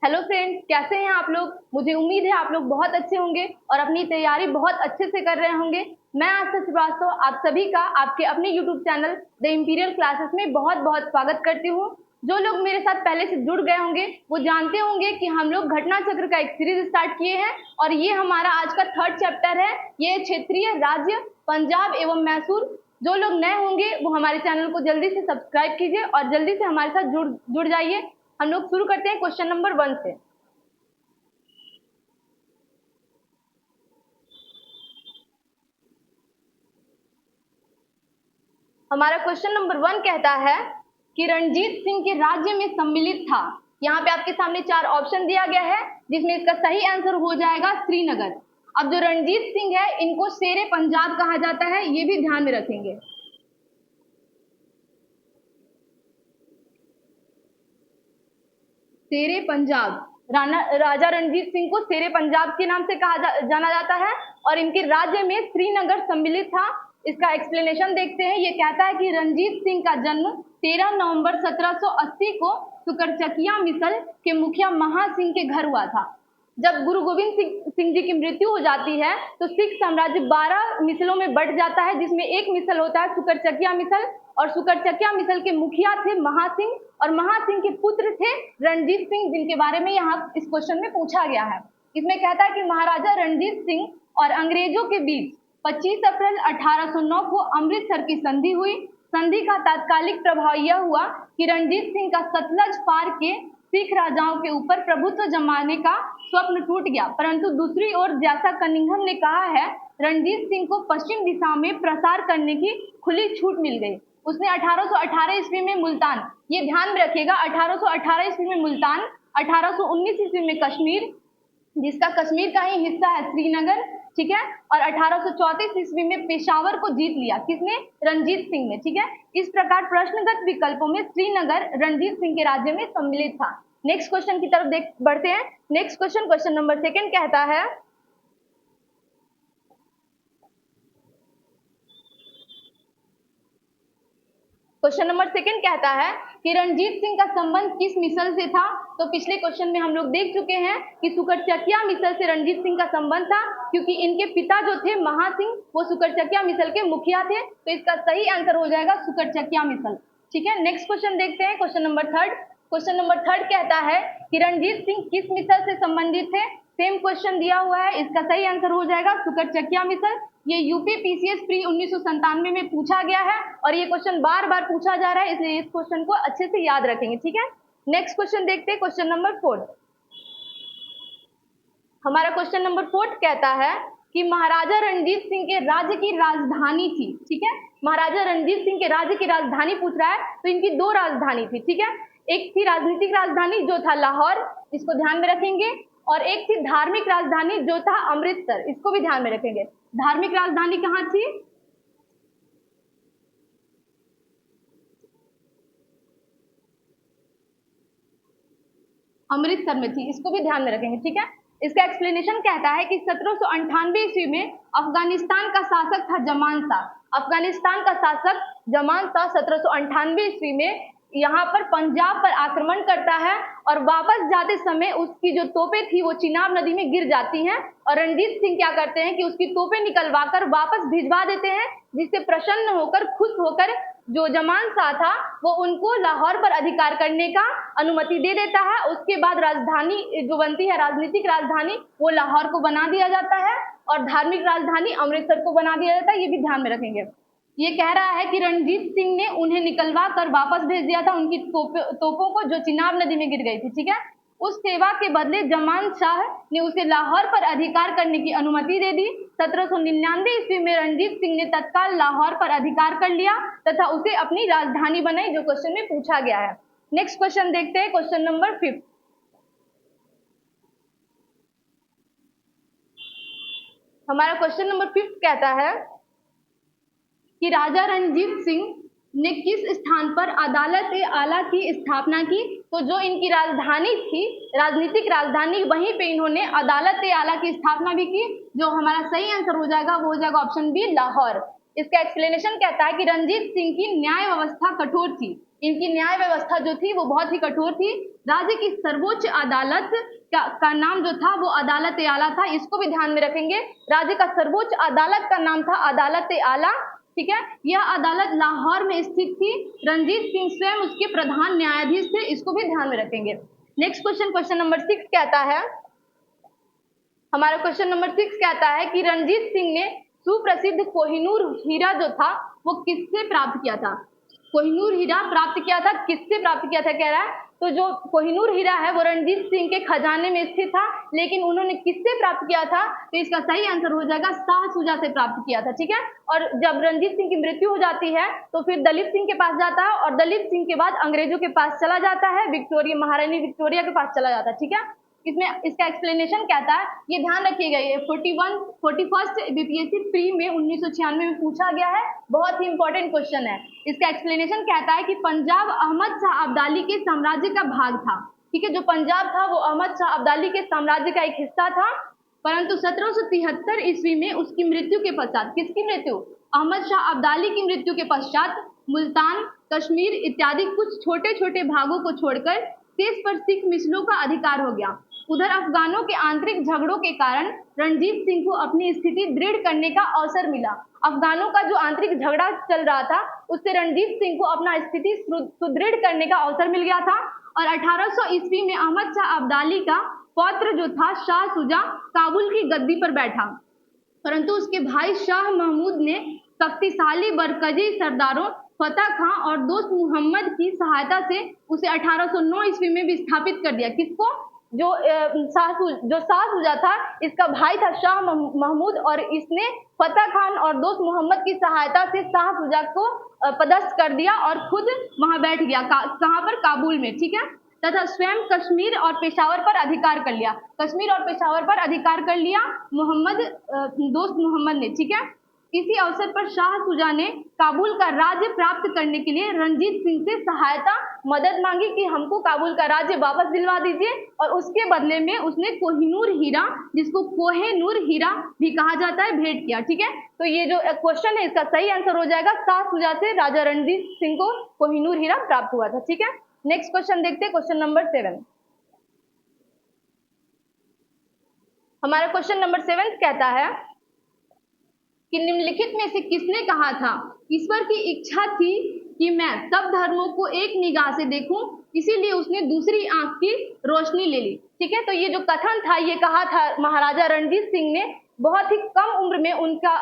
Hello friends, कैसे हैं आप लोग। मुझे उम्मीद है आप लोग बहुत अच्छे होंगे और अपनी तैयारी बहुत अच्छे से कर रहे होंगे। मैं आस्था श्रीवास्तव आप सभी का आपके अपने YouTube channel the imperial classes में बहुत बहुत स्वागत करती हूँ। जो लोग मेरे साथ पहले से जुड़ गए होंगे वो जानते होंगे कि हम लोग घटना चक्र का एक सीरीज स्टार्ट किए हैं और ये हमारा आज का 3rd चैप्टर है। ये क्षेत्रीय राज्य पंजाब एवं मैसूर। जो लोग नए होंगे वो हमारे चैनल को जल्दी से सब्सक्राइब कीजिए और जल्दी से हमारे साथ जुड़ जाइए। हम लोग शुरू करते हैं क्वेश्चन नंबर 1 से। हमारा क्वेश्चन नंबर 1 कहता है कि रणजीत सिंह के राज्य में सम्मिलित था। यहाँ पे आपके सामने 4 ऑप्शन दिया गया है जिसमें इसका सही आंसर हो जाएगा श्रीनगर। अब जो रणजीत सिंह है इनको शेरे पंजाब कहा जाता है, ये भी ध्यान में रखेंगे। शेरे पंजाब, राजा रणजीत सिंह को शेरे पंजाब के नाम से जाना जाता है और इनके राज्य में श्रीनगर सम्मिलित था। इसका एक्सप्लेनेशन देखते हैं। ये कहता है कि रणजीत सिंह का जन्म 13 नवंबर 1780 को सुकरचकिया मिसल के मुखिया महासिंह के घर हुआ था। जब गुरु गोविंद सिंह जी की मृत्यु हो जाती है तो सिख साम्राज्य 12 मिसलों में बंट जाता है, जिसमें एक मिसल होता है सुकरचकिया मिसल और सुकरचकिया मिसल के मुखिया थे महासिंह और महासिंह के पुत्र थे रणजीत सिंह, जिनके बारे में यहाँ इस क्वेश्चन में पूछा गया है। इसमें कहता है कि महाराजा रणजीत सिंह और अंग्रेजों के बीच 25 अप्रैल 1809 को अमृतसर की संधि हुई। संधि का तात्कालिक प्रभाव यह हुआ कि रणजीत सिंह का सतलज पार के सिख राजाओं के ऊपर प्रभुत्व जमाने का स्वप्न टूट गया, परंतु दूसरी ओर जैसा कनिंघम ने कहा है, रणजीत सिंह को पश्चिम दिशा में प्रसार करने की खुली छूट मिल गई। उसने 1818 ईस्वी में मुल्तान, ये ध्यान में रखिएगा, 1818 ईस्वी में मुल्तान, 1819 ईस्वी में कश्मीर, जिसका कश्मीर का ही हिस्सा है श्रीनगर, ठीक है, और 1834 ईस्वी में पेशावर को जीत लिया। किसने? रणजीत सिंह ने, ठीक है। इस प्रकार प्रश्नगत विकल्पों में श्रीनगर रणजीत सिंह के राज्य में सम्मिलित था। नेक्स्ट क्वेश्चन की तरफ बढ़ते हैं। नेक्स्ट क्वेश्चन, क्वेश्चन नंबर 2 कहता है, क्वेश्चन नंबर 2 कहता है कि रणजीत सिंह का संबंध किस मिसल से था। तो पिछले क्वेश्चन में हम लोग देख चुके हैं कि सुकरचकिया मिसल से रणजीत सिंह का संबंध था, क्योंकि इनके पिता जो थे महासिंह वो सुकरचकिया मिसल के मुखिया थे। तो इसका सही आंसर हो जाएगा सुकरचकिया मिसल, ठीक है। नेक्स्ट क्वेश्चन देखते हैं, क्वेश्चन नंबर 3। क्वेश्चन नंबर 3 कहता है कि रणजीत सिंह किस मिसल से संबंधित थे। सेम क्वेश्चन दिया हुआ है, इसका सही आंसर हो जाएगा सुकरचकिया मिसल। ये यूपी पीसीएस प्री 1997 में पूछा गया है और ये क्वेश्चन बार बार पूछा जा रहा है, इसलिए इस क्वेश्चन को अच्छे से याद रखेंगे, ठीक है। नेक्स्ट क्वेश्चन देखते हैं, क्वेश्चन नंबर 4। हमारा क्वेश्चन नंबर 4 कहता है कि महाराजा रणजीत सिंह के राज्य की राजधानी थी, ठीक है। महाराजा रणजीत सिंह के राज्य की राजधानी पूछ रहा है, तो इनकी 2 राजधानी थी, ठीक है। एक थी राजनीतिक राजधानी जो था लाहौर, इसको ध्यान में रखेंगे, और एक थी धार्मिक राजधानी जो था अमृतसर, इसको भी ध्यान में रखेंगे। धार्मिक राजधानी कहाँ थी? अमृतसर में थी, इसको भी ध्यान में रखेंगे, ठीक है। इसका एक्सप्लेनेशन कहता है कि 1798 ईस्वी में अफगानिस्तान का शासक था जमान शाह। अफगानिस्तान का शासक जमान शाह 1798 ईस्वी में यहाँ पर पंजाब पर आक्रमण करता है और वापस जाते समय उसकी जो तोपें थी वो चिनाब नदी में गिर जाती हैं और रणजीत सिंह क्या करते हैं कि उसकी तोपें निकलवाकर वापस भिजवा देते हैं, जिससे प्रसन्न होकर, खुश होकर जो जमान शाह था वो उनको लाहौर पर अधिकार करने का अनुमति दे देता है। उसके बाद राजधानी जो बनती है, राजनीतिक राजधानी, वो लाहौर को बना दिया जाता है और धार्मिक राजधानी अमृतसर को बना दिया जाता है, ये भी ध्यान में रखेंगे। ये कह रहा है कि रणजीत सिंह ने उन्हें निकलवा कर वापस भेज दिया था, उनकी तोपों को जो चिनाब नदी में गिर गई थी, ठीक है। उस सेवा के बदले जमान शाह ने उसे लाहौर पर अधिकार करने की अनुमति दे दी। 1799 ईस्वी में रणजीत सिंह ने तत्काल लाहौर पर अधिकार कर लिया तथा उसे अपनी राजधानी बनाई, जो क्वेश्चन में पूछा गया है। नेक्स्ट क्वेश्चन देखते हैं, क्वेश्चन नंबर 5। हमारा क्वेश्चन नंबर 5 कहता है कि राजा रणजीत सिंह ने किस स्थान पर अदालत ए आला की स्थापना की। तो जो इनकी राजधानी थी, राजनीतिक राजधानी, वहीं पे इन्होंने अदालत ए आला की स्थापना भी की। जो हमारा सही आंसर हो जाएगा वो हो जाएगा ऑप्शन बी, लाहौर। इसका एक्सप्लेनेशन कहता है कि रणजीत सिंह की न्याय व्यवस्था कठोर थी। इनकी न्याय व्यवस्था जो थी वो बहुत ही कठोर थी। राज्य की सर्वोच्च अदालत का नाम जो था वो अदालत आला था, इसको भी ध्यान में रखेंगे। राज्य का सर्वोच्च अदालत का नाम था अदालत आला, ठीक है। यह अदालत लाहौर में स्थित थी। रणजीत सिंह स्वयं उसके प्रधान न्यायाधीश थे, इसको भी ध्यान में रखेंगे। नेक्स्ट क्वेश्चन, क्वेश्चन नंबर 6 कहता है, हमारा क्वेश्चन नंबर 6 कहता है कि रणजीत सिंह ने सुप्रसिद्ध कोहिनूर हीरा जो था वो किससे प्राप्त किया था? कोहिनूर हीरा प्राप्त किया था, किससे प्राप्त किया था कह रहा है। तो जो कोहिनूर हीरा है वो रणजीत सिंह के खजाने में स्थित था, लेकिन उन्होंने किससे प्राप्त किया था? तो इसका सही आंसर हो जाएगा शाह शुजा से प्राप्त किया था, ठीक है। और जब रणजीत सिंह की मृत्यु हो जाती है तो फिर दलीप सिंह के पास जाता है, और दलीप सिंह के बाद अंग्रेजों के पास चला जाता है, विक्टोरिया, महारानी विक्टोरिया के पास चला जाता है, ठीक है। इसमें इसका एक्सप्लेनेशन कहता है, ये ध्यान रखिएगा, ये 41st बीपीएससी प्री में 1996 में पूछा गया है, बहुत ही इंपॉर्टेंट क्वेश्चन है। इसका एक्सप्लेनेशन कहता है कि पंजाब अहमद शाह अब्दाली के साम्राज्य का भाग था, ठीक है। जो पंजाब था वो अहमद शाह अब्दाली के साम्राज्य का एक हिस्सा था, परंतु 1773 ईस्वी में उसकी मृत्यु के पश्चात, किसकी मृत्यु? अहमद शाह अब्दाली की मृत्यु के पश्चात मुल्तान, कश्मीर इत्यादि कुछ छोटे छोटे भागों को छोड़कर शेष पर सिख मिसलों का अधिकार हो गया। उधर अफगानों के आंतरिक झगड़ों के कारण रणजीत सिंह को अपनी स्थिति दृढ़ करने का अवसर मिला। अफगानों का जो आंतरिक झगड़ा चल रहा था उससे रणजीत सिंह को अपना स्थिति सुदृढ़ करने का अवसर मिल गया था। और 1800 ईस्वी में अहमद शाह अब्दाली का पौत्र जो था शाह शुजा काबुल की गद्दी पर बैठा, परंतु उसके भाई शाह महमूद ने शक्तिशाली बरकजी सरदारों फतेह खां और दोस्त मुहम्मद की सहायता से उसे 1809 ईस्वी में विस्थापित कर दिया। किसको? जो शाह शुजा था, इसका भाई था शाह महमूद, और इसने फतेह खान और दोस्त मुहम्मद की सहायता से शाह शुजा को पदस्थ कर दिया और खुद वहां बैठ गया, कहां पर? काबुल में, ठीक है। तथा स्वयं कश्मीर और पेशावर पर अधिकार कर लिया, कश्मीर और पेशावर पर अधिकार कर लिया दोस्त मुहम्मद ने, ठीक है। इसी अवसर पर शाह शुजा ने काबुल का राज्य प्राप्त करने के लिए रणजीत सिंह से सहायता मदद मांगी कि हमको काबुल का राज्य वापस दिलवा दीजिए, और उसके बदले में उसने कोहिनूर हीरा, जिसको कोहे-नूर हीरा भी कहा जाता है, भेंट किया, ठीक है। तो ये जो क्वेश्चन है इसका सही आंसर हो जाएगा शाह शुजा से राजा रणजीत सिंह को कोहिनूर हीरा प्राप्त हुआ था, ठीक है। नेक्स्ट क्वेश्चन देखते हैं, क्वेश्चन नंबर 7। हमारा क्वेश्चन नंबर 7 कहता है कि निम्नलिखित में से किसने कहा था, ईश्वर की इच्छा थी कि मैं सब धर्मों को एक निगाह से देखूं, इसीलिए उसने दूसरी आंख की रोशनी ले ली, ठीक है। तो ये जो कथन था ये कहा था महाराजा रणजीत सिंह ने, बहुत ही कम उम्र में उनका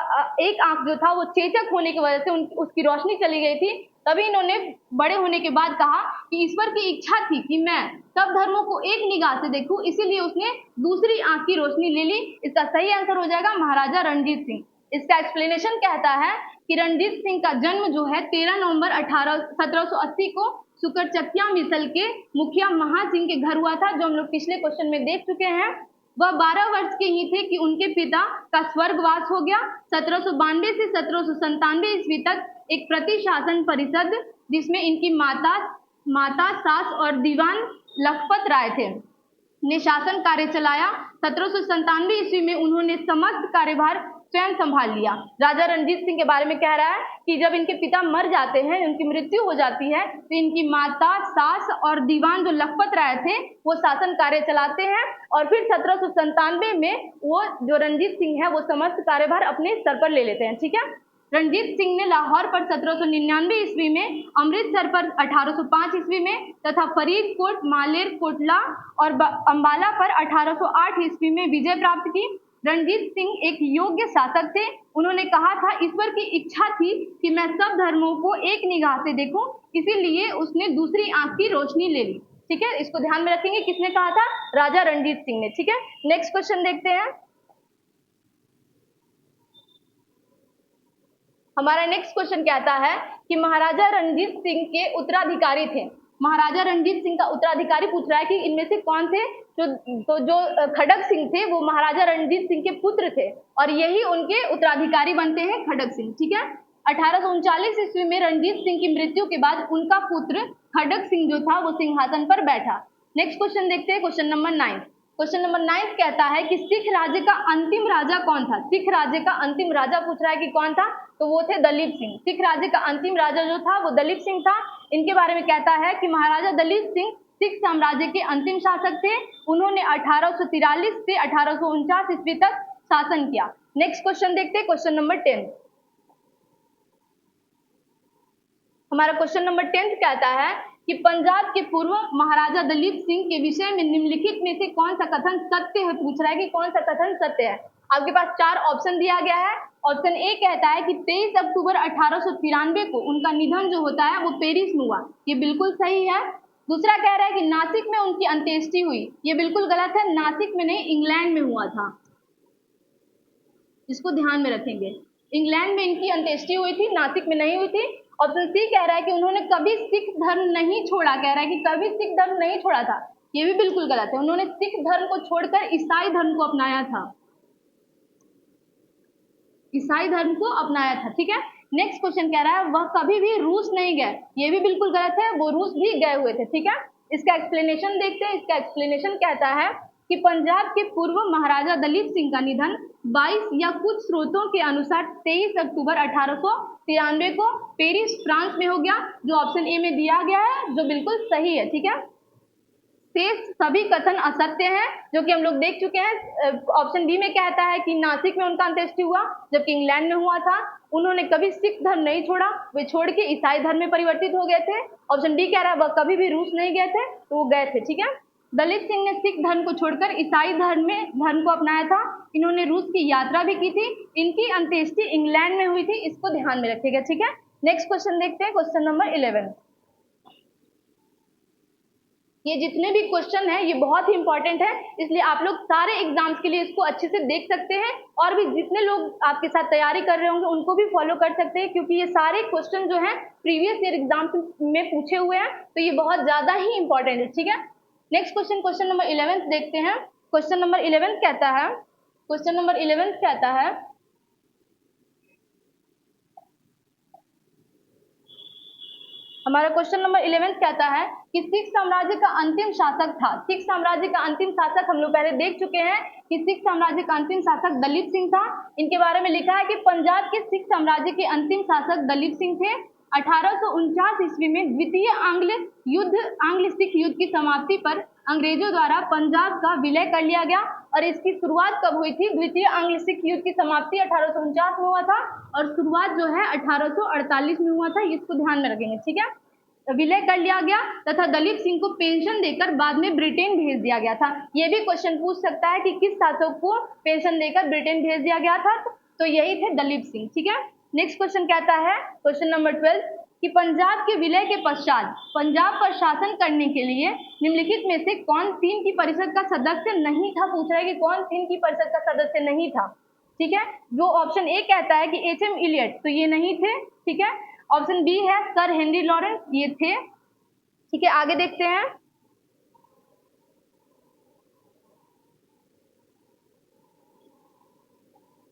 एक आंख जो था वो चेचक होने की वजह से उसकी रोशनी चली गई थी। तभी इन्होंने बड़े होने के बाद कहा कि ईश्वर की इच्छा थी कि मैं सब धर्मों को एक निगाह से देखूं, इसीलिए उसने दूसरी आंख की रोशनी ले ली। इसका सही आंसर हो जाएगा महाराजा रणजीत सिंह। इसका एक्सप्लेनेशन कहता है कि रणजीत सिंह का जन्म जो है 13 नवंबर 1780 को सुकरचकिया मिसल के मुखिया महासिंह के घर हुआ था, जो हम लोग पिछले क्वेश्चन में देख चुके हैं। वह 12 वर्ष के ही थे कि उनके पिता का स्वर्गवास हो गया। 1792 से 1797 ईस्वी तक एक प्रतिशासन परिषद, जिसमें इनकी माता सास और दीवान लखपत राय थे, ने शासन कार्य चलाया। 1797 ईस्वी में उन्होंने समस्त कार्यभार स्वयं संभाल लिया। राजा रणजीत सिंह के बारे में कह रहा है कि जब इनके पिता मर जाते हैं, उनकी मृत्यु हो जाती है, तो इनकी माता, सास और दीवान जो लखपत राय थे वो शासन कार्य चलाते हैं, और फिर 1797 में वो जो रणजीत सिंह है वो समस्त कार्यभार अपने सर पर ले लेते हैं, ठीक है। रणजीत सिंह ने लाहौर पर 1799 ईस्वी में, अमृतसर पर 1805 ईस्वी में तथा फरीदकोट, मालेर कोटला और अंबाला पर 1808 ईस्वी में विजय प्राप्त की। रणजीत सिंह एक योग्य शासक थे। उन्होंने कहा था ईश्वर की इच्छा थी कि मैं सब धर्मों को एक निगाह से देखूं, इसीलिए उसने दूसरी आंख की रोशनी ले ली, ठीक है। इसको ध्यान में रखेंगे, किसने कहा था? राजा रणजीत सिंह ने, ठीक है। नेक्स्ट क्वेश्चन देखते हैं। हमारा नेक्स्ट क्वेश्चन कहता है कि महाराजा रणजीत सिंह के उत्तराधिकारी थे। महाराजा रणजीत सिंह का उत्तराधिकारी पूछ रहा है कि इनमें से कौन थे? जो खड़ग सिंह थे वो महाराजा रणजीत सिंह के पुत्र थे, और यही उनके उत्तराधिकारी बनते हैं, खड़ग सिंह, ठीक है। 1839 ईस्वी में रणजीत सिंह की मृत्यु के बाद उनका पुत्र खड़ग सिंह जो था वो सिंहासन पर बैठा। नेक्स्ट क्वेश्चन देखते हैं, क्वेश्चन नंबर 9। क्वेश्चन नंबर 9 कहता है कि सिख राज्य का अंतिम राजा कौन था? सिख राज्य का अंतिम राजा पूछ रहा है कि कौन था, तो वो थे दलीप सिंह। सिख राज्य का अंतिम राजा जो था वो दलीप सिंह था। इनके बारे में कहता है कि महाराजा दलीप सिंह सिख साम्राज्य के अंतिम शासक थे। उन्होंने 1843 से 1849 ईस्वी तक शासन किया। नेक्स्ट क्वेश्चन देखते हैं, क्वेश्चन नंबर 10। हमारा क्वेश्चन नंबर 10 कहता है कि पंजाब के पूर्व महाराजा दलीप सिंह के विषय में निम्नलिखित में से कौन सा कथन सत्य है। पूछ रहा है कि कौन सा कथन सत्य है। आपके पास 4 ऑप्शन दिया गया है। ऑप्शन ए कहता है कि 23 अक्टूबर 1893 को उनका निधन जो होता है वो पेरिस में हुआ, ये बिल्कुल सही है। दूसरा कह रहा है कि नासिक में उनकी अंत्येष्टि हुई, ये बिल्कुल गलत है, नासिक में नहीं, इंग्लैंड में हुआ था, इसको ध्यान में रखेंगे। इंग्लैंड में इनकी अंत्येष्टि हुई थी, नासिक में नहीं हुई थी। ऑप्शन सी कह रहा है कि उन्होंने कभी सिख धर्म नहीं छोड़ा, कह रहा है कि कभी सिख धर्म नहीं छोड़ा था, ये भी बिल्कुल गलत है। उन्होंने सिख धर्म को छोड़कर ईसाई धर्म को अपनाया था, ईसाई धर्म को अपनाया था। ठीक है, नेक्स्ट क्वेश्चन कह रहा है वह कभी भी रूस नहीं गए, ये भी बिल्कुल गलत है, वो रूस भी गए हुए थे। ठीक है, इसका एक्सप्लेनेशन देखते हैं। इसका एक्सप्लेनेशन कहता है कि पंजाब के पूर्व महाराजा दलीप सिंह का निधन 22 या कुछ स्रोतों के अनुसार 23 अक्टूबर 1893 को पेरिस फ्रांस में हो गया, जो ऑप्शन ए में दिया गया है, जो बिल्कुल सही है। ठीक है, शेष सभी कथन असत्य हैं, जो कि हम लोग देख चुके हैं। ऑप्शन बी में कहता है कि नासिक में उनका अंत्येष्टि हुआ, जबकि इंग्लैंड में हुआ था। उन्होंने कभी सिख धर्म नहीं छोड़ा, वे छोड़ के ईसाई धर्म में परिवर्तित हो गए थे। ऑप्शन डी कह रहा है वह कभी भी रूस नहीं गए थे, तो वो गए थे। ठीक है, दलित सिंह ने सिख धर्म को छोड़कर ईसाई धर्म को अपनाया था। इन्होंने रूस की यात्रा भी की थी। इनकी अंत्येष्टि इंग्लैंड में हुई थी, इसको ध्यान में रखिएगा। ठीक है, नेक्स्ट क्वेश्चन देखते हैं, क्वेश्चन नंबर 11। ये जितने भी क्वेश्चन है ये बहुत ही इंपॉर्टेंट है, इसलिए आप लोग सारे एग्जाम्स के लिए इसको अच्छे से देख सकते हैं, और भी जितने लोग आपके साथ तैयारी कर रहे होंगे उनको भी फॉलो कर सकते हैं, क्योंकि ये सारे क्वेश्चन जो हैं प्रीवियस ईयर एग्जाम्स में पूछे हुए हैं, तो ये बहुत ज्यादा ही इंपॉर्टेंट है। ठीक है, नेक्स्ट क्वेश्चन, क्वेश्चन नंबर 11 देखते हैं। क्वेश्चन नंबर 11 कहता है, क्वेश्चन नंबर 11 कहता है हमारा क्वेश्चन नंबर 11 कहता है कि सिख साम्राज्य का अंतिम शासक था। सिख साम्राज्य का अंतिम शासक हम लोग पहले देख चुके हैं कि सिख साम्राज्य का अंतिम शासक दलीप सिंह था। इनके बारे में लिखा है कि पंजाब के सिख साम्राज्य के अंतिम शासक दलीप सिंह थे। 1849 ईस्वी में द्वितीय आंग्ल सिख युद्ध की समाप्ति पर अंग्रेजों द्वारा पंजाब का विलय कर लिया गया। और इसकी शुरुआत कब हुई थी? द्वितीय आंग्ल सिख युद्ध की समाप्ति 1849 में हुआ था, और शुरुआत जो है 1848 में हुआ था, इसको ध्यान में रखेंगे। ठीक है, विलय कर लिया गया तथा दलीप सिंह को पेंशन देकर बाद में ब्रिटेन भेज दिया गया था। ये भी क्वेश्चन पूछ सकता है कि किस शासक को पेंशन देकर ब्रिटेन भेज दिया गया था, तो यही थे दलीप सिंह। ठीक है, नेक्स्ट क्वेश्चन कहता है, क्वेश्चन नंबर 12, कि पंजाब के विलय के पश्चात पंजाब पर शासन करने के लिए निम्नलिखित में से कौन 3 की परिषद का सदस्य नहीं था। पूछ रहा है कि कौन 3 की परिषद का सदस्य नहीं था। ठीक है, जो ऑप्शन ए कहता है कि एच.एम. इलियट, तो ये नहीं थे। ठीक है, ऑप्शन बी है सर हेनरी लॉरेंस, ये थे। ठीक है, आगे देखते हैं।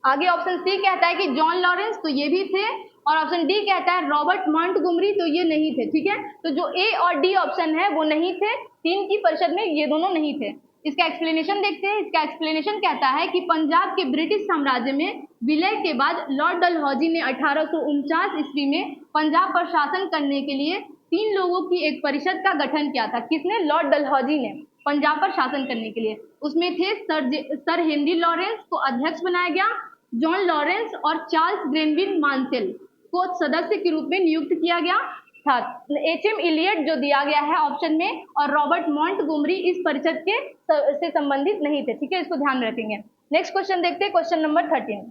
आगे ऑप्शन सी कहता है कि जॉन लॉरेंस, तो ये भी थे। और ऑप्शन डी कहता है रॉबर्ट मॉन्टगोमरी, तो ये नहीं थे। ठीक है, तो जो ए और डी ऑप्शन है वो नहीं थे, 3 की परिषद में ये दोनों नहीं थे। इसका एक्सप्लेनेशन देखते हैं। इसका एक्सप्लेनेशन कहता है कि पंजाब के ब्रिटिश साम्राज्य में विलय के बाद लॉर्ड डलहौजी ने 1849 ईस्वी में पंजाब पर शासन करने के लिए 3 लोगों की एक परिषद का गठन किया था। किसने? लॉर्ड डलहौजी ने, पंजाब पर शासन करने के लिए। उसमें थे सर हेनरी लॉरेंस को अध्यक्ष बनाया गया, जॉन लॉरेंस और चार्ल्स ग्रेनविल मानसेल को सदस्य के रूप में नियुक्त किया गया था। एच.एम. इलियट जो दिया गया है ऑप्शन में, और रॉबर्ट मॉन्टगोमरी इस परिषद के से संबंधित नहीं थे। ठीक है, इसको ध्यान में रखेंगे। नेक्स्ट क्वेश्चन देखते हैं, क्वेश्चन नंबर 13।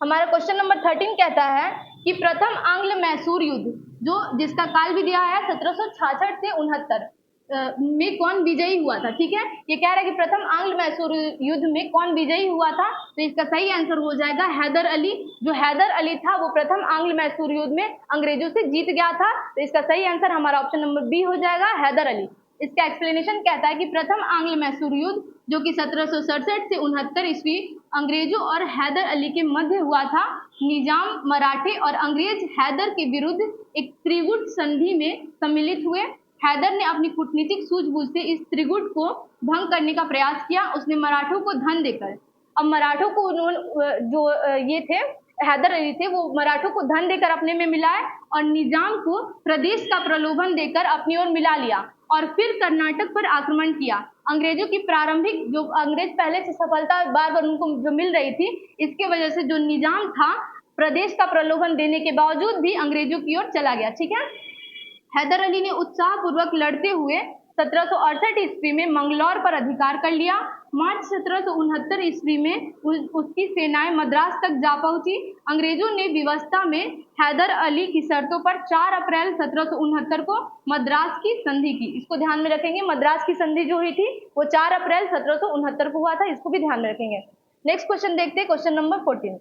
हमारा क्वेश्चन नंबर 13 कहता है कि प्रथम आंग्ल मैसूर युद्ध, जो जिसका काल भी दिया है 1766 से 69 में कौन विजयी हुआ था। ठीक है, ये कह रहा है कि प्रथम आंग्ल मैसूर युद्ध में कौन विजयी हुआ था, तो इसका सही आंसर हो जाएगा हैदर अली। जो हैदर अली था वो प्रथम आंग्ल मैसूर युद्ध में अंग्रेजों से जीत गया था, तो इसका सही आंसर हमारा ऑप्शन नंबर बी हो जाएगा, हैदर अली। इसका एक्सप्लेनेशन कहता है कि प्रथम आंग्ल मैसूर युद्ध जो कि 1767 से 69 ईस्वी अंग्रेजों और हैदर अली के मध्य हुआ था, निजाम मराठे और अंग्रेज हैदर के विरुद्ध एक त्रिगुट संधि में सम्मिलित हुए। हैदर ने अपनी कूटनीतिक सूझबूझ से इस त्रिगुट को भंग करने का प्रयास किया। उसने मराठों को धन देकर, अब मराठों को जो ये थे हैदर अली थे वो मराठों को धन देकर अपने में मिलाए और निजाम को प्रदेश का प्रलोभन देकर अपनी ओर मिला लिया और फिर कर्नाटक पर आक्रमण किया। अंग्रेजों की प्रारंभिक जो अंग्रेज पहले से सफलता बार बार उनको जो मिल रही थी, इसके वजह से जो निजाम था प्रदेश का प्रलोभन देने के बावजूद भी अंग्रेजों की ओर चला गया। ठीक है, हैदर अली ने उत्साहपूर्वक लड़ते हुए 1768 ईस्वी में मंगलौर पर अधिकार कर लिया। मार्च 1769 ईस्वी में उसकी सेनाएं मद्रास तक जा पहुंची। अंग्रेजों ने व्यवस्था में हैदर अली की शर्तों पर 4 अप्रैल 1769 को मद्रास की संधि की। इसको ध्यान में रखेंगे, मद्रास की संधि जो हुई थी वो 4 अप्रैल 1769 को हुआ था, इसको भी ध्यान में रखेंगे। नेक्स्ट क्वेश्चन देखते हैं, क्वेश्चन नंबर 14।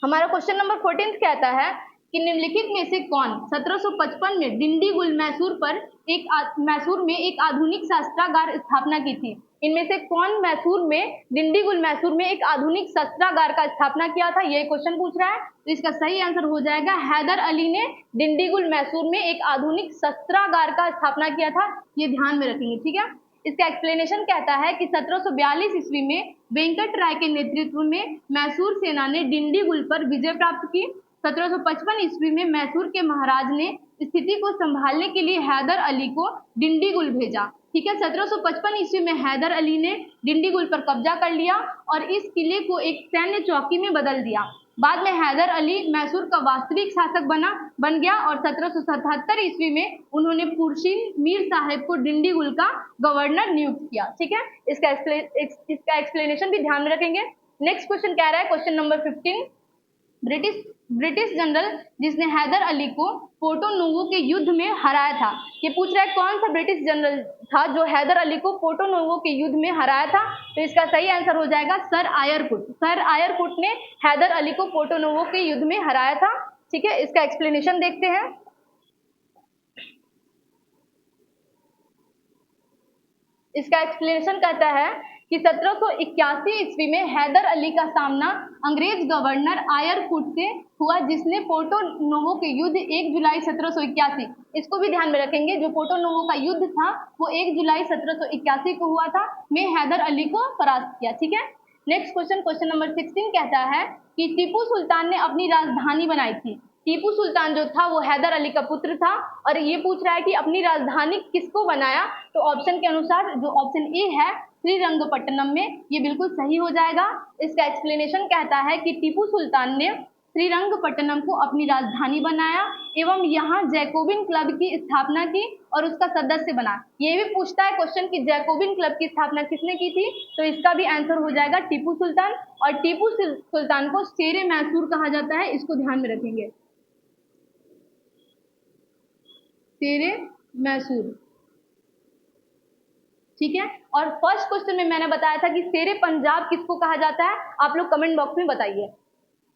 हमारा क्वेश्चन नंबर 14 कहता है कि निम्नलिखित में से कौन 1755 में डिंडीगुल मैसूर में एक आधुनिक शस्त्रागार स्थापना की थी। इनमें से कौन डिंडीगुल मैसूर में एक आधुनिक शस्त्रागार का स्थापना किया था, ये क्वेश्चन पूछ रहा है। तो इसका सही आंसर हो जाएगा हैदर अली ने डिंडीगुल मैसूर में एक आधुनिक शस्त्रागार का स्थापना किया था, ये ध्यान में रखेंगे। ठीक है, इसका एक्सप्लेनेशन कहता है कि 1742 ईस्वी में वेंकट राय के नेतृत्व में मैसूर सेना ने डिंडीगुल पर विजय प्राप्त की। 1755 ईस्वी में मैसूर के महाराज ने स्थिति को संभालने के लिए हैदर अली को डिंडीगुल भेजा। ठीक है, 1755 ईस्वी में हैदर अली ने डिंडीगुल पर कब्जा कर लिया और इस किले को एक सैन्य चौकी में बदल दिया। बाद में हैदर अली मैसूर का वास्तविक शासक बन गया और 1777 ईस्वी में उन्होंने पुरशीन मीर साहेब को डिंडीगुल का गवर्नर नियुक्त किया। ठीक है, इसका एक्सप्लेनेशन भी ध्यान में रखेंगे। नेक्स्ट क्वेश्चन कह रहा है, क्वेश्चन नंबर 15, ब्रिटिश जनरल जिसने हैदर अली को पोर्टो नोवो के युद्ध में हराया था। ये पूछ रहा है कौन सा ब्रिटिश जनरल था जो हैदर अली को पोर्टो नोवो के युद्ध में हराया था। तो इसका सही आंसर हो जाएगा सर आयरकुट। सर आयरकुट ने हैदर अली को पोर्टो नोवो के युद्ध में हराया था। ठीक है, इसका एक्सप्लेनेशन देखते हैं। इसका एक्सप्लेनेशन कहता है कि 1781 ईस्वी में हैदर अली का सामना अंग्रेज गवर्नर आयरकुट से हुआ, जिसने पोर्टो नोवो के युद्ध 1 जुलाई 1781, इसको भी ध्यान में रखेंगे, जो पोर्टो नोवो का युद्ध था वो 1 जुलाई 1781 को हुआ था, में हैदर अली को परास्त किया। ठीक है, नेक्स्ट क्वेश्चन, क्वेश्चन नंबर 16 कहता है कि टीपू सुल्तान ने अपनी राजधानी बनाई थी। टीपू सुल्तान जो था वो हैदर अली का पुत्र था और ये पूछ रहा है कि अपनी राजधानी किसको बनाया। तो ऑप्शन के अनुसार जो ऑप्शन ए है श्रीरंगपट्टनम में, ये बिल्कुल सही हो जाएगा। इसका एक्सप्लेनेशन कहता है कि टीपू सुल्तान ने श्रीरंगपट्टनम को अपनी राजधानी बनाया एवं यहाँ जैकोबिन क्लब की स्थापना की और उसका सदस्य बना। ये भी पूछता है क्वेश्चन कि जैकोबिन क्लब की स्थापना किसने की थी, तो इसका भी आंसर हो जाएगा टीपू सुल्तान। और टीपू सुल्तान को शेरे मैसूर कहा जाता है, इसको ध्यान में रखेंगे, शेरे मैसूर। ठीक है, और फर्स्ट क्वेश्चन में मैंने बताया था कि शेरे पंजाब किसको कहा जाता है, आप लोग कमेंट बॉक्स में बताइए।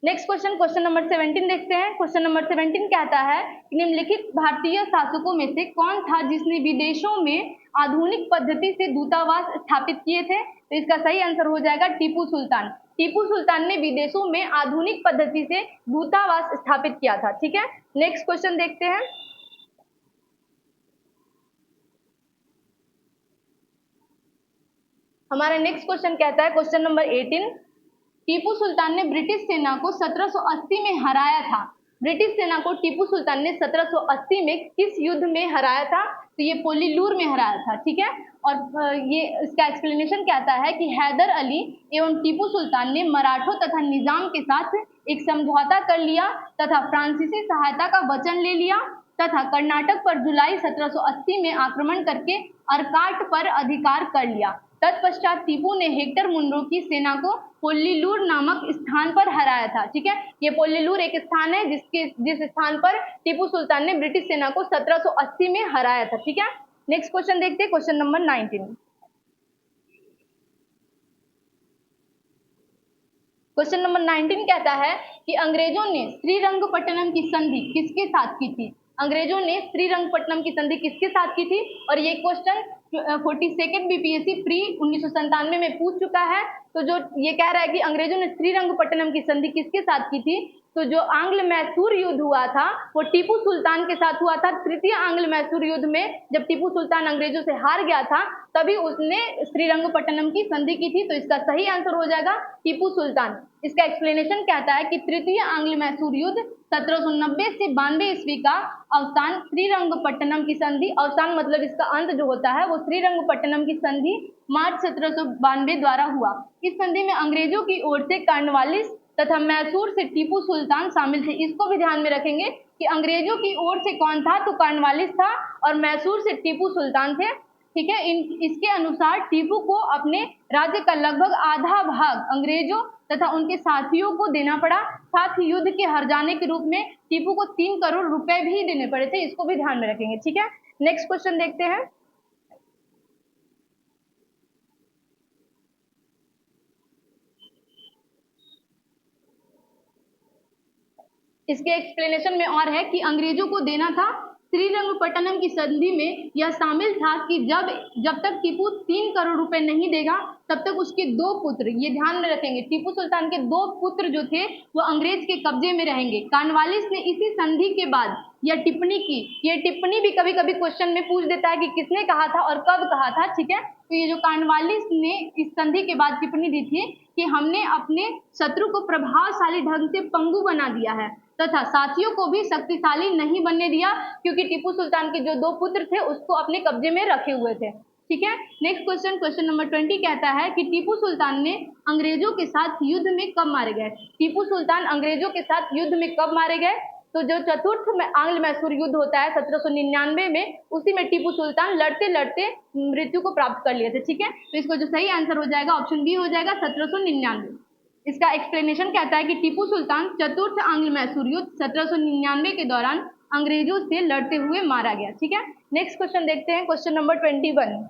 नेक्स्ट क्वेश्चन, क्वेश्चन नंबर 17 देखते हैं। क्वेश्चन नंबर 17 कहता है कि निम्नलिखित भारतीय शासकों में से कौन था जिसने विदेशों में आधुनिक पद्धति से दूतावास स्थापित किए थे। तो इसका सही आंसर हो जाएगा टीपू सुल्तान। टीपू सुल्तान ने विदेशों में आधुनिक पद्धति से दूतावास स्थापित किया था। ठीक है, नेक्स्ट क्वेश्चन देखते हैं। हमारा नेक्स्ट क्वेश्चन कहता है, क्वेश्चन नंबर 18, टीपू सुल्तान ने ब्रिटिश सेना को 1780 में हराया था। ब्रिटिश सेना को टीपू सुल्तान ने 1780 में किस युद्ध में हराया था, तो ये पोलीलूर में हराया था। ठीक है, और ये इसका एक्सप्लेनेशन कहता है कि हैदर अली एवं टीपू सुल्तान ने मराठों तथा निजाम के साथ एक समझौता कर लिया तथा फ्रांसीसी सहायता का वचन ले लिया तथा कर्नाटक पर जुलाई 1780 में आक्रमण करके अरकाट पर अधिकार कर लिया। तत्पश्चात टीपू ने हेक्टर मुनरो की सेना को पोल्लीलूर नामक स्थान पर हराया था। ठीक है, ये पोल्लीलूर एक स्थान है जिस स्थान पर टीपू सुल्तान ने ब्रिटिश सेना को 1780 में हराया था। ठीक है, नेक्स्ट क्वेश्चन देखते हैं, क्वेश्चन नंबर 19। क्वेश्चन नंबर 19 कहता है कि अंग्रेजों ने श्रीरंगपट्टनम की संधि किसके साथ की थी। अंग्रेजों ने श्रीरंगपट्टनम की संधि किसके साथ की थी, और ये क्वेश्चन 42nd बीपीएससी प्री 1997 में पूछ चुका है। तो जो ये कह रहा है कि अंग्रेजों ने श्रीरंगपट्टनम की संधि किसके साथ की थी, तो जो आंग्ल मैसूर युद्ध हुआ था वो टीपू सुल्तान के साथ हुआ था। तृतीय आंग्ल मैसूर युद्ध में जब टीपू सुल्तान अंग्रेजों से हार गया था तभी उसने श्रीरंगपट्टनम की संधि की थी। तो इसका सही आंसर हो जाएगा टीपू सुल्तान। इसका एक्सप्लेनेशन कहता है कि तृतीय आंग्ल मैसूर युद्ध 1790 से 92 ईस्वी का अवसान श्रीरंगपट्टनम की संधि, अवसान मतलब इसका अंत जो होता है वो श्रीरंगपट्टनम की संधि मार्च 1792 द्वारा हुआ। इस संधि में अंग्रेजों की ओर से कॉर्नवालिस तथा मैसूर से टीपू सुल्तान शामिल थे। इसको भी ध्यान में रखेंगे कि अंग्रेजों की ओर से कौन था, तो कॉर्नवालिस था और मैसूर से टीपू सुल्तान थे। ठीक है, इसके अनुसार टीपू को अपने राज्य का लगभग आधा भाग अंग्रेजों तथा उनके साथियों को देना पड़ा। साथ ही युद्ध के हार जाने के रूप में टीपू को 3 करोड़ रुपए भी देने पड़े थे। इसको भी ध्यान में रखेंगे। ठीक है, नेक्स्ट क्वेश्चन देखते हैं। इसके एक्सप्लेनेशन में और है कि अंग्रेजों को देना था श्रीरंगपट्टनम की संधि में यह शामिल था कि जब तक टीपू 3 करोड़ रुपए नहीं देगा तब तक उसके 2 पुत्र, ये ध्यान में रखेंगे, टीपू सुल्तान के 2 पुत्र जो थे वो अंग्रेज के कब्जे में रहेंगे। कॉर्नवालिस ने इसी संधि के बाद यह टिप्पणी की। ये टिप्पणी भी कभी कभी क्वेश्चन में पूछ देता है कि किसने कहा था और कब कहा था। ठीक है, तो ये जो कॉर्नवालिस ने इस संधि के बाद टिप्पणी दी थी कि हमने अपने शत्रु को प्रभावशाली ढंग से पंगु बना दिया है तथा साथियों को भी शक्तिशाली नहीं बनने दिया, क्योंकि टीपू सुल्तान के जो 2 पुत्र थे उसको अपने कब्जे में रखे हुए थे। ठीक है, नेक्स्ट क्वेश्चन नंबर 20 कहता है कि टीपू सुल्तान ने अंग्रेजों के साथ युद्ध में कब मारे गए। टीपू सुल्तान अंग्रेजों के साथ युद्ध में कब मारे गए, तो जो चतुर्थ आंग्ल मैसूर युद्ध होता है 1799 में, उसी में टीपू सुल्तान लड़ते लड़ते मृत्यु को प्राप्त कर लिए थे। ठीक है, तो इसको जो सही आंसर हो जाएगा ऑप्शन बी हो जाएगा 1799। इसका एक्सप्लेनेशन कहता है कि टीपू सुल्तान चतुर्थ आंग्ल मैसूर युद्ध 1799 के दौरान अंग्रेजों से लड़ते हुए मारा गया। ठीक है, नेक्स्ट क्वेश्चन देखते हैं, क्वेश्चन नंबर 21।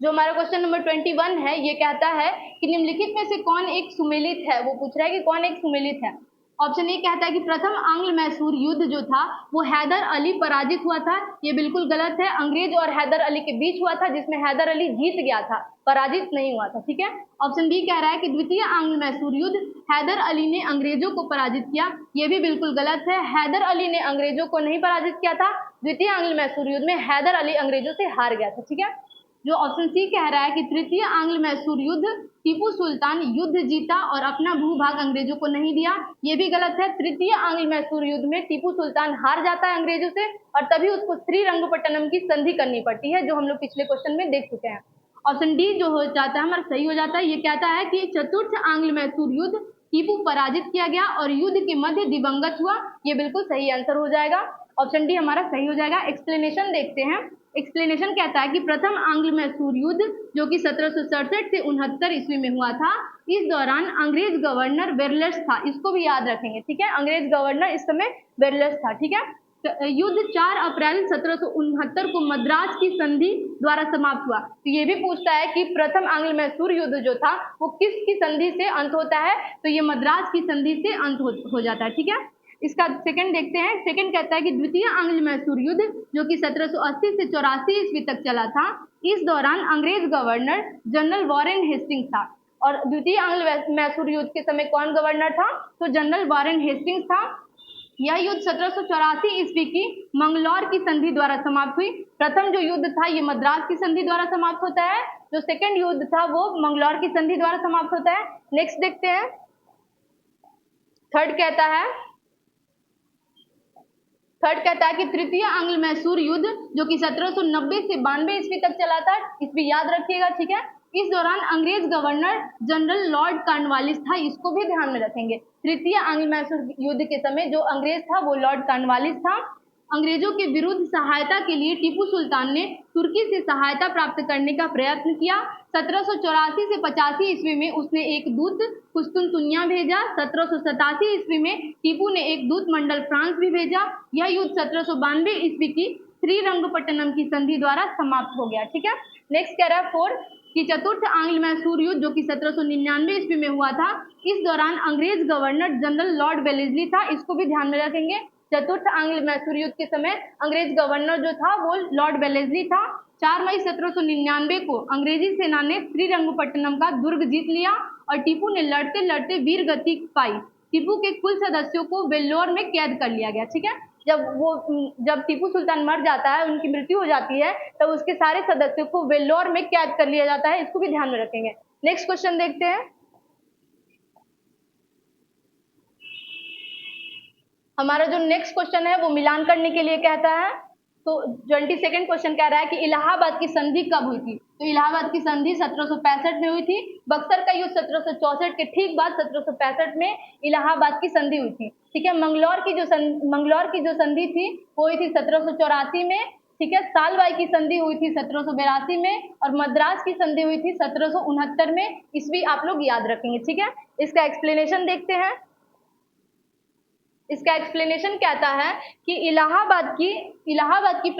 जो हमारा क्वेश्चन नंबर 21 है ये कहता है कि निम्नलिखित में से कौन एक सुमेलित है। वो पूछ रहा है कि कौन एक सुमेलित है। ऑप्शन ए कहता है कि प्रथम आंग्ल मैसूर युद्ध जो था वो हैदर अली पराजित हुआ था। ये बिल्कुल गलत है। अंग्रेज और हैदर अली के बीच हुआ था, जिसमें हैदर अली जीत गया था, पराजित नहीं हुआ था। ठीक है, ऑप्शन बी कह रहा है कि द्वितीय आंग्ल मैसूर युद्ध हैदर अली ने अंग्रेजों को पराजित किया। ये भी बिल्कुल गलत है। हैदर अली ने अंग्रेजों को नहीं पराजित किया था। द्वितीय आंग्ल मैसूर युद्ध में हैदर अली अंग्रेजों से हार गया था। ठीक है, जो ऑप्शन सी कह रहा है कि तृतीय आंग्ल मैसूर युद्ध टीपू सुल्तान युद्ध जीता और अपना भूभाग अंग्रेजों को नहीं दिया, ये भी गलत है। तृतीय आंग्ल मैसूर युद्ध में टीपू सुल्तान हार जाता है अंग्रेजों से और तभी उसको श्रीरंगपट्टनम की संधि करनी पड़ती है, जो हम लोग पिछले क्वेश्चन में देख चुके हैं। ऑप्शन डी जो हो जाता है हमारा सही हो जाता है। ये कहता है कि चतुर्थ आंग्ल मैसूर युद्ध टीपू पराजित किया गया और युद्ध के मध्य दिवंगत हुआ। ये बिल्कुल सही आंसर हो जाएगा, ऑप्शन डी हमारा सही हो जाएगा। एक्सप्लेनेशन देखते हैं। एक्सप्लेनेशन कहता है कि प्रथम आंग्ल मैसूर युद्ध जो कि 1767 से 69 ईस्वी में हुआ था, इस दौरान अंग्रेज गवर्नर वेरलस था। इसको भी याद रखेंगे। ठीक है, अंग्रेज गवर्नर इस समय वेरलस था। ठीक है, युद्ध 4 अप्रैल 1769 को मद्रास की संधि द्वारा समाप्त हुआ। तो ये भी पूछता है कि प्रथम आंग्ल मैसूर युद्ध जो था वो किसकी संधि से अंत होता है, तो ये मद्रास की संधि से अंत हो जाता है। ठीक है, इसका सेकंड देखते हैं। सेकंड कहता है कि द्वितीय आंग्ल मैसूर युद्ध जो कि 1780 से 84 ईस्वी तक चला था, इस दौरान अंग्रेज गवर्नर जनरल वॉरेन हेस्टिंग्स था। और द्वितीय आंग्ल मैसूर युद्ध के समय कौन गवर्नर था, तो जनरल वॉरेन हेस्टिंग्स था। यह युद्ध 1784 ईस्वी की मंगलौर की संधि द्वारा समाप्त हुई। प्रथम जो युद्ध था ये मद्रास की संधि द्वारा समाप्त होता है, जो सेकंड युद्ध था वो मंगलौर की संधि द्वारा समाप्त होता है। नेक्स्ट देखते हैं। थर्ड कहता है कि तृतीय आंग्ल मैसूर युद्ध जो कि 1790 से 92 ईस्वी तक चला था, इसमें याद रखिएगा। ठीक है, इस दौरान अंग्रेज गवर्नर जनरल लॉर्ड कॉर्नवालिस था। इसको भी ध्यान में रखेंगे। तृतीय आंग्ल मैसूर युद्ध के समय जो अंग्रेज था वो लॉर्ड कॉर्नवालिस था। अंग्रेजों के विरुद्ध सहायता के लिए टीपू सुल्तान ने तुर्की से सहायता प्राप्त करने का प्रयत्न किया। 1784 से 85 ईस्वी में उसने एक दूत कुस्तुनतुनिया भेजा। 1787 ईस्वी में टीपू ने एक दूत मंडल फ्रांस भी भेजा। यह युद्ध 1792 ईस्वी की श्रीरंगपट्टनम की संधि द्वारा समाप्त हो गया। ठीक है, नेक्स्ट कह रहा है 4 कि चतुर्थ आंग्ल मैसूर युद्ध जो कि 1799 ईस्वी में हुआ था, इस दौरान अंग्रेज गवर्नर जनरल लॉर्ड वेलेस्ली था। इसको भी ध्यान में रखेंगे। चतुर्थ आंग्ल मैसूर युद्ध के समय अंग्रेज गवर्नर जो था वो लॉर्ड वेलेस्ली था। 4 मई 1799 को अंग्रेजी सेना ने श्रीरंगपट्टनम का दुर्ग जीत लिया और टीपू ने लड़ते लड़ते वीर गति पाई। टीपू के कुल सदस्यों को वेल्लोर में कैद कर लिया गया। ठीक है, जब टीपू सुल्तान मर जाता है, उनकी मृत्यु हो जाती है, तब उसके सारे सदस्यों को वेल्लोर में कैद कर लिया जाता है। इसको भी ध्यान में रखेंगे। नेक्स्ट क्वेश्चन देखते हैं। हमारा जो नेक्स्ट क्वेश्चन है वो मिलान करने के लिए कहता है। तो 22nd क्वेश्चन कह रहा है कि इलाहाबाद की संधि कब हुई थी। तो इलाहाबाद की संधि 1765 में हुई थी। बक्सर का युद्ध 1764 के ठीक बाद 1765 में इलाहाबाद की संधि हुई थी। ठीक है, मंगलौर की जो संधि थी वो हुई थी 1784 में। ठीक है, सालबाई की संधि हुई थी 1782 में और मद्रास की संधि हुई थी 1769 में। ईस्वी आप लोग याद रखेंगे। ठीक है, इसका एक्सप्लेनेशन देखते हैं। इसका एक्सप्लेनेशन कहता है कि इलाहाबाद की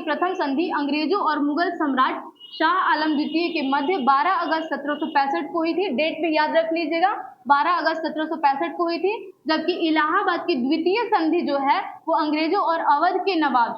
प्रथम संधि अंग्रेजों और मुगल सम्राट शाह आलम द्वितीय के मध्य 12 अगस्त 1765 को हुई थी। डेट भी याद रख लीजिएगा, 12 अगस्त 1765 को हुई थी। जबकि इलाहाबाद की द्वितीय संधि जो है वो अंग्रेजों और अवध के नवाब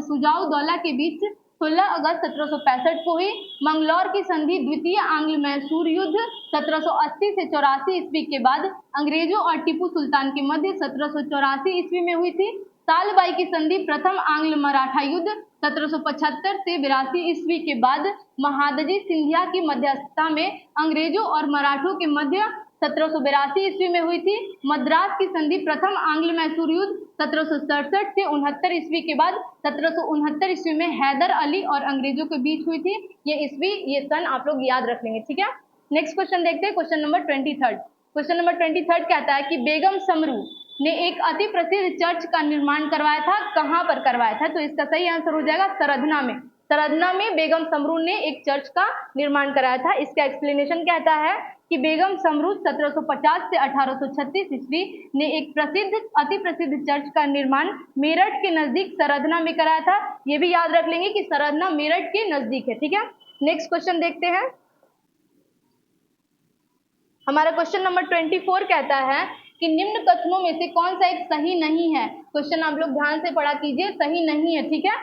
शुजाउद्दौला के बीच 16 अगस्त 1765 को हुई। मंगलौर की संधि द्वितीय आंग्ल मैसूर युद्ध 1780 से 84 ईस्वी के बाद अंग्रेजों और टीपू सुल्तान के मध्य 1784 ईस्वी में हुई थी। सालबाई की संधि प्रथम आंग्ल मराठा युद्ध 1775 से 82 ईस्वी के बाद महादजी सिंधिया की मध्यस्थता में अंग्रेजों और मराठों के मध्य 1782 ईस्वी में हुई थी। मद्रास की संधि प्रथम आंग्ल मैसूर युद्ध 1767 से 69 ईस्वी के बाद 1769 ईस्वी में हैदर अली और अंग्रेजों के बीच हुई थी। ये सन आप लोग याद रख लेंगे। ठीक है, नेक्स्ट क्वेश्चन देखते हैं। Question number 23। क्वेश्चन नंबर 23 कहता है कि बेगम समरू ने एक अति प्रसिद्ध चर्च का निर्माण करवाया था। कहाँ पर करवाया था? तो इसका सही आंसर हो जाएगा सरधना में। सरधना में बेगम समरू ने एक चर्च का निर्माण कराया था। इसका एक्सप्लेनेशन कहता है कि बेगम समरू 1750 से 1836 ईस्वी ने एक अति प्रसिद्ध चर्च का निर्माण मेरठ के नजदीक सरधना में कराया था। ये भी याद रख लेंगे कि सरधना मेरठ के नजदीक है। ठीक है, नेक्स्ट क्वेश्चन देखते हैं। हमारा क्वेश्चन नंबर 24 कहता है कि निम्न कथनों में से कौन सा एक सही नहीं है। क्वेश्चन आप लोग ध्यान से पढ़ा कीजिए, सही नहीं है। ठीक है,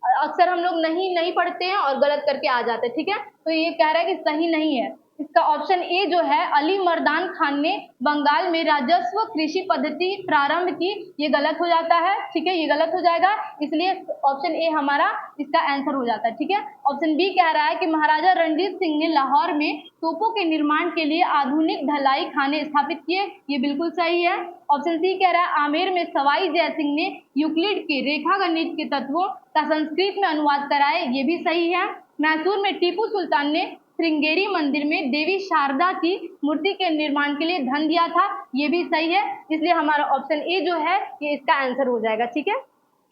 अक्सर हम लोग नहीं पढ़ते हैं और गलत करके आ जाते हैं। ठीक है, तो ये कह रहा है कि सही नहीं है। इसका ऑप्शन ए जो है, अली मर्दान खान ने बंगाल में राजस्व कृषि पद्धति प्रारंभ की, ये गलत हो जाता है। ठीक है, ये गलत हो जाएगा, इसलिए ऑप्शन ए हमारा इसका आंसर हो जाता है। ठीक है, ऑप्शन बी कह रहा है कि महाराजा रणजीत सिंह ने लाहौर में तोपों के निर्माण के लिए आधुनिक ढलाई खाने स्थापित किए, ये बिल्कुल सही है। ऑप्शन सी कह रहा है आमेर में सवाई जयसिंह ने यूक्लिड के रेखा गणित के तत्वों का संस्कृत में अनुवाद कराए, ये भी सही है। मैसूर में टीपू सुल्तान ने श्रृंगेरी मंदिर में देवी शारदा की मूर्ति के निर्माण के लिए धन दिया था, ये भी सही है। इसलिए हमारा ऑप्शन ए जो है ये इसका आंसर हो जाएगा। ठीक है,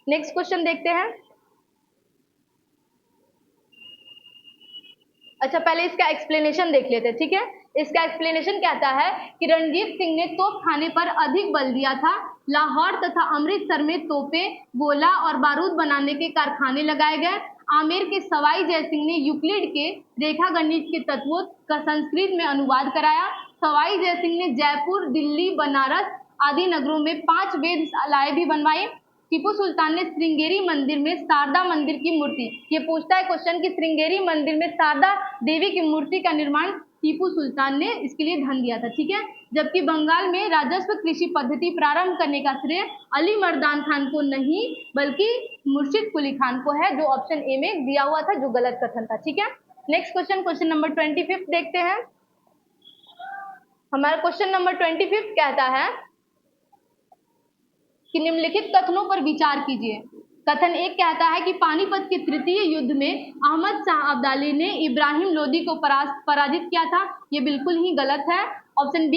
नेक्स्ट क्वेश्चन देखते हैं। अच्छा, पहले इसका एक्सप्लेनेशन देख लेते हैं। ठीक है, इसका एक्सप्लेनेशन कहता है कि रणजीत सिंह ने तोप खाने पर अधिक बल दिया था। लाहौर तथा अमृतसर में तोपें, गोला और बारूद बनाने के कारखाने लगाए गए। आमेर के सवाई जयसिंह ने यूक्लिड के रेखा गणित के तत्वों का संस्कृत में अनुवाद कराया। सवाई जयसिंह ने जयपुर, दिल्ली, बनारस आदि नगरों में 5 वेधशालाएं भी बनवाई। टीपू सुल्तान ने श्रृंगेरी मंदिर में शारदा मंदिर की मूर्ति, ये पूछता है क्वेश्चन कि श्रृंगेरी मंदिर में शारदा देवी की मूर्ति का निर्माण टीपू सुल्तान ने इसके लिए धन दिया था। ठीक है, जबकि बंगाल में राजस्व कृषि पद्धति प्रारंभ करने का श्रेय अली मर्दान खान को नहीं बल्कि मुर्शिद कुली खान को है, जो ऑप्शन ए में दिया हुआ था, जो गलत कथन था। ठीक है, नेक्स्ट क्वेश्चन, क्वेश्चन नंबर 25 देखते हैं। हमारा क्वेश्चन नंबर 25 कहता है कि निम्नलिखित कथनों पर विचार कीजिए। कथन एक कहता है कि पानीपत के तृतीय युद्ध में अहमद शाह अब्दाली ने इब्राहिम लोदी को पराजित किया था, ये बिल्कुल ही गलत है। ऑप्शन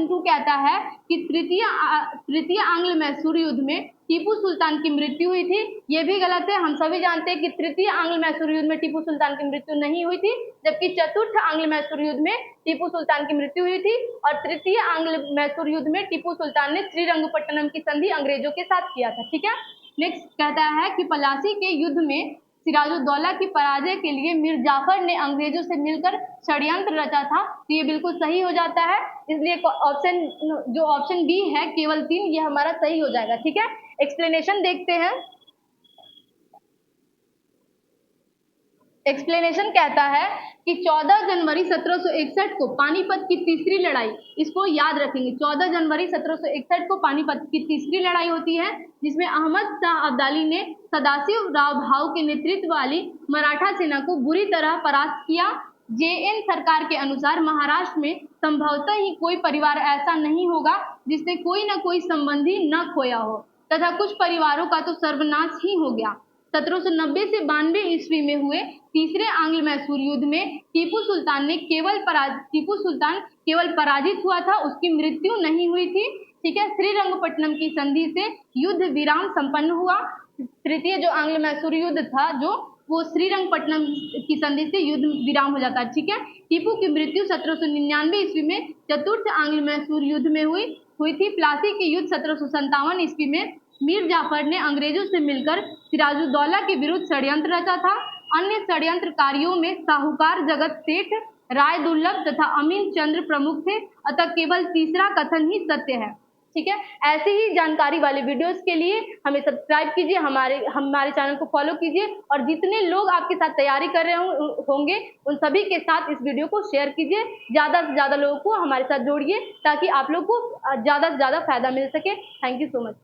2 कहता है कि तृतीय आंग्ल मैसूर युद्ध में टीपू सुल्तान की मृत्यु हुई थी, ये भी गलत है। हम सभी जानते हैं कि तृतीय आंग्ल मैसूर युद्ध में टीपू सुल्तान की मृत्यु नहीं हुई थी, जबकि चतुर्थ आंग्ल मैसूर युद्ध में टीपू सुल्तान की मृत्यु हुई थी और तृतीय आंग्ल मैसूर युद्ध में टीपू सुल्तान ने श्रीरंगपट्टनम की संधि अंग्रेजों के साथ किया था। ठीक है, नेक्स्ट कहता है कि पलासी के युद्ध में सिराजुद्दौला की पराजय के लिए मीर जाफर ने अंग्रेजों से मिलकर षड्यंत्र रचा था, तो ये बिल्कुल सही हो जाता है। इसलिए ऑप्शन बी है केवल 3, ये हमारा सही हो जाएगा। ठीक है, एक्सप्लेनेशन देखते हैं। एक्सप्लेनेशन कहता है कि 14 जनवरी 1761 को पानीपत की तीसरी लड़ाई, इसको याद रखेंगे, 14 जनवरी 1761 को पानीपत की तीसरी लड़ाई होती है, जिसमें अहमद शाह अब्दाली ने सदाशिव राव भाऊ के नेतृत्व वाली मराठा सेना को बुरी तरह परास्त किया। जेएन सरकार के अनुसार महाराष्ट्र में संभवतः ही कोई परिवार ऐसा नहीं होगा जिसने कोई न कोई संबंधी न खोया हो, तथा कुछ परिवारों का तो सर्वनाश ही हो गया। 1790 से 92 ईस्वी में हुए तीसरे आंग्ल मैसूर युद्ध में टीपू सुल्तान केवल पराजित हुआ था, उसकी मृत्यु नहीं हुई थी। ठीक है, श्रीरंगपट्टनम की संधि से युद्ध विराम संपन्न हुआ। तृतीय जो आंग्ल मैसूर युद्ध था, जो वो श्रीरंगपट्टनम की संधि से युद्ध विराम हो जाता है। ठीक है, टीपू की मृत्यु 1799 ईस्वी में चतुर्थ आंग्ल मैसूर युद्ध में हुई थी। प्लासी के युद्ध 1757 ईस्वी में मीर जाफर ने अंग्रेजों से मिलकर सिराजुद्दौला के विरुद्ध षड्यंत्र रचा था। अन्य षड्यंत्रकारियों में साहूकार जगत सेठ, राय दुर्लभ तथा अमीन चंद्र प्रमुख थे, अतः केवल तीसरा कथन ही सत्य है। ठीक है, ऐसी ही जानकारी वाले वीडियोस के लिए हमें सब्सक्राइब कीजिए, हमारे चैनल को फॉलो कीजिए, और जितने लोग आपके साथ तैयारी कर रहे होंगे उन सभी के साथ इस वीडियो को शेयर कीजिए। ज़्यादा से ज़्यादा लोगों को हमारे साथ जोड़िए ताकि आप लोग को ज़्यादा से ज़्यादा फायदा मिल सके। Thank you so much.